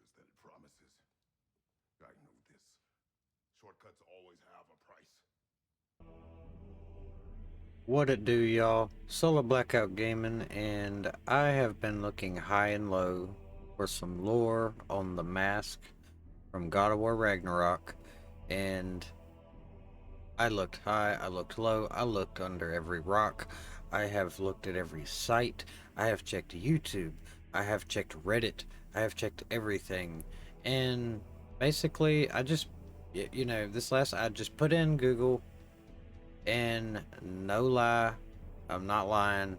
answers that it promises. I know this. Shortcuts always have a price. What it do, y'all? Solar Blackout Gaming, and I have been looking high and low for some lore on the mask from God of War Ragnarok, and I looked high, I looked low, I looked under every rock, I have looked at every site, I have checked YouTube, I have checked Reddit, I have checked everything, and basically, I just put in Google, and no lie, I'm not lying.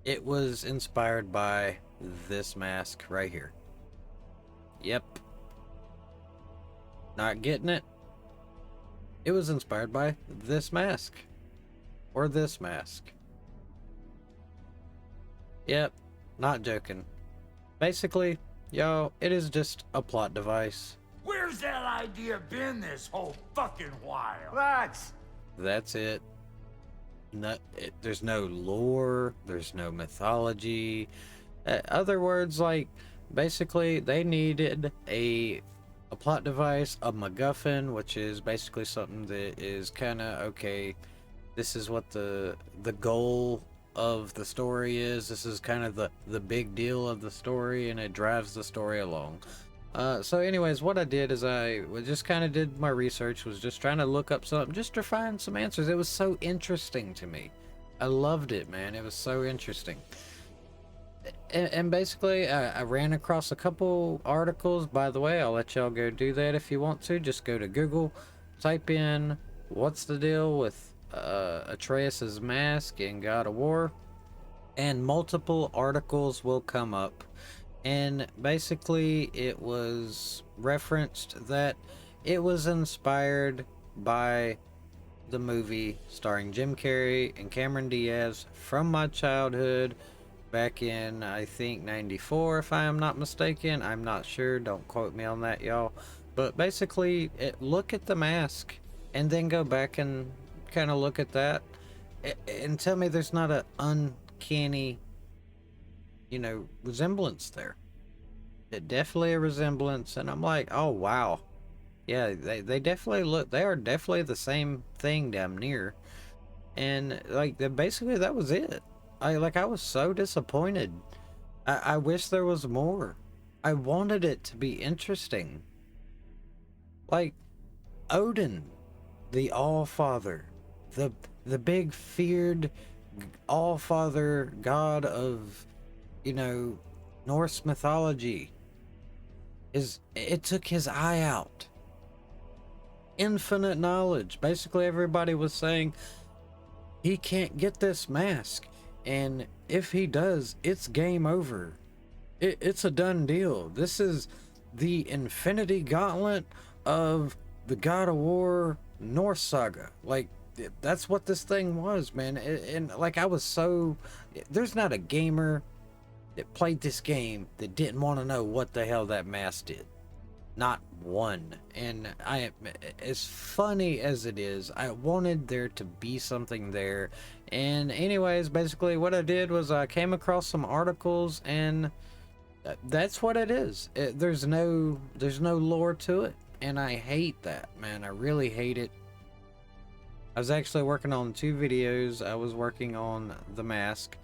It was inspired by this mask right here. Yep, not getting it? It was inspired by this mask. Or this mask. Yep, not joking. Basically, y'all, it is just a plot device. Where's that idea been this whole fucking while? That's it. There's no lore, there's no mythology. Other words, like, basically, they needed a plot device, a MacGuffin, which is basically something that is kind of okay. This is what the goal of the story is. This is kind of the big deal of the story, and it drives the story along. So anyways, what I did is I just kind of did my research, was just trying to look up something just to find some answers. It was so interesting to me. I loved it, man. It was so interesting. And basically, I ran across a couple articles. By the way, I'll let y'all go do that if you want to. Just go to Google, type in what's the deal with Atreus's mask in God of War, and multiple articles will come up. And basically, it was referenced that it was inspired by the movie starring Jim Carrey and Cameron Diaz from my childhood back in, I think, 94, if I am not mistaken. I'm not sure. Don't quote me on that, y'all. But basically, look at the mask and then go back and kind of look at that and tell me there's not an uncanny, resemblance there. It definitely a resemblance. And I'm like, oh, wow. Yeah, they definitely look, they are definitely the same thing damn near. And like, basically, that was it. I was so disappointed. I wish there was more. I wanted it to be interesting. Like Odin, the All Father, the the big feared All Father god of, you know, Norse mythology, it took his eye out. Infinite knowledge. Basically, everybody was saying he can't get this mask, and if he does, it's game over. It's a done deal. This is the Infinity Gauntlet of the God of War Norse saga. Like, that's what this thing was, man. And like, I was so. There's not a gamer that played this game that didn't want to know what the hell that mask did. Not one. And as funny as it is, I wanted there to be something there. And anyways, basically what I did was I came across some articles, and that's what it is. There's no lore to it, and I hate that, man. I really hate it. I was actually working on two videos. I was working on The Mask,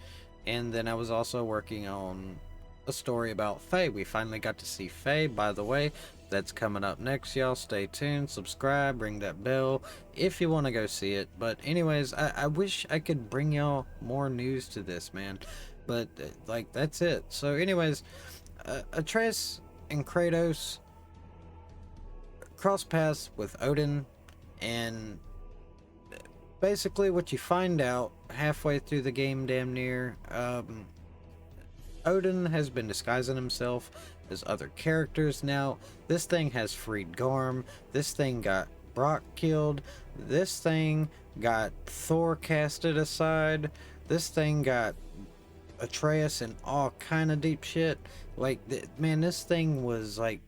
and then I was also working on a story about Faye. We finally got to see Faye, by the way. That's coming up next, y'all. Stay tuned, subscribe, ring that bell if you want to go see it. But anyways, I wish I could bring y'all more news to this, man. But like, that's it. So anyways, Atreus and Kratos cross paths with Odin, and basically what you find out halfway through the game, damn near, Odin has been disguising himself as other characters now. This thing has freed Garm. This thing got Brock killed. This thing got Thor casted aside. This thing got Atreus in all kind of deep shit. Like, man, this thing was like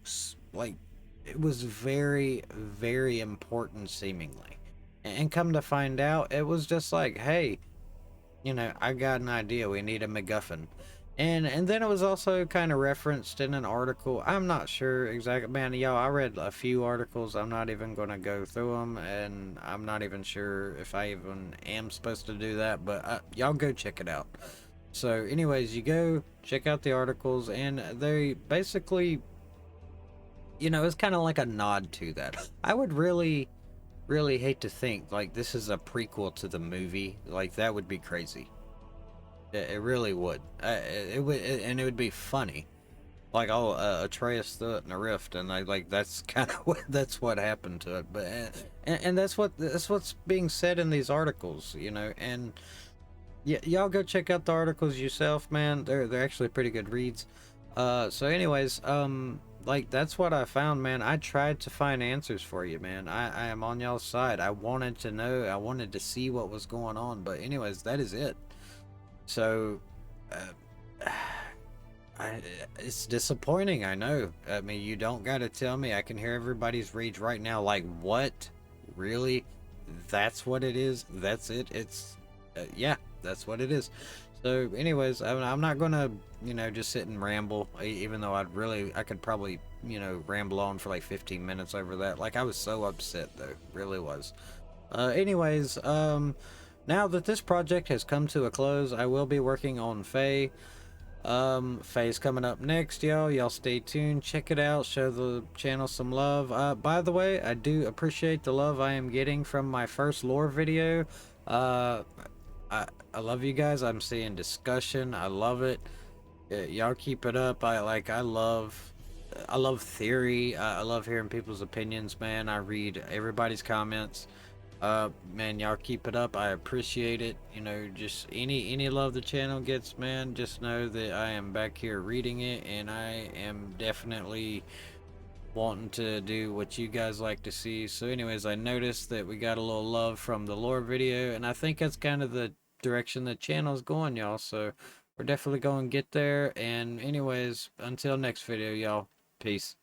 it was very, very important seemingly. And come to find out, it was just like, hey, I got an idea. We need a MacGuffin. And then it was also kind of referenced in an article. I'm not sure exactly, man. Y'all, I read a few articles. I'm not even gonna go through them, and I'm not even sure if I even am supposed to do that. But y'all go check it out. So, anyways, you go check out the articles, and they basically, it's kind of like a nod to that. I would really, really hate to think like this is a prequel to the movie. Like that would be crazy. It really would. It would, and it would be funny. Like, oh, Atreus threw it in a rift, and I like that's kind of what happened to it. But and that's what's being said in these articles, And y'all go check out the articles yourself, man. They're actually pretty good reads. So anyways, like that's what I found, man. I tried to find answers for you, man. I am on y'all's side. I wanted to know. I wanted to see what was going on. But anyways, that is it. So, it's disappointing, I know. I mean, you don't gotta tell me. I can hear everybody's rage right now. Like, what? Really? That's what it is? That's it? It's, yeah, that's what it is. So, anyways, I'm not gonna, just sit and ramble, even though I could probably, ramble on for like 15 minutes over that. Like, I was so upset, though. Really was. Anyways, now that this project has come to a close, I will be working on Faye. Faye's coming up next, y'all. Y'all stay tuned. Check it out. Show the channel some love. By the way, I do appreciate the love I am getting from my first lore video. I love you guys. I'm seeing discussion. I love it. Y'all keep it up. I love theory. I love hearing people's opinions, man. I read everybody's comments. Man, y'all keep it up. I appreciate it. Just any love the channel gets, man, just know that I am back here reading it, and I am definitely wanting to do what you guys like to see. So anyways, I noticed that we got a little love from the lore video, and I think that's kind of the direction the channel's going, y'all. So we're definitely going to get there. And anyways, until next video, y'all, peace.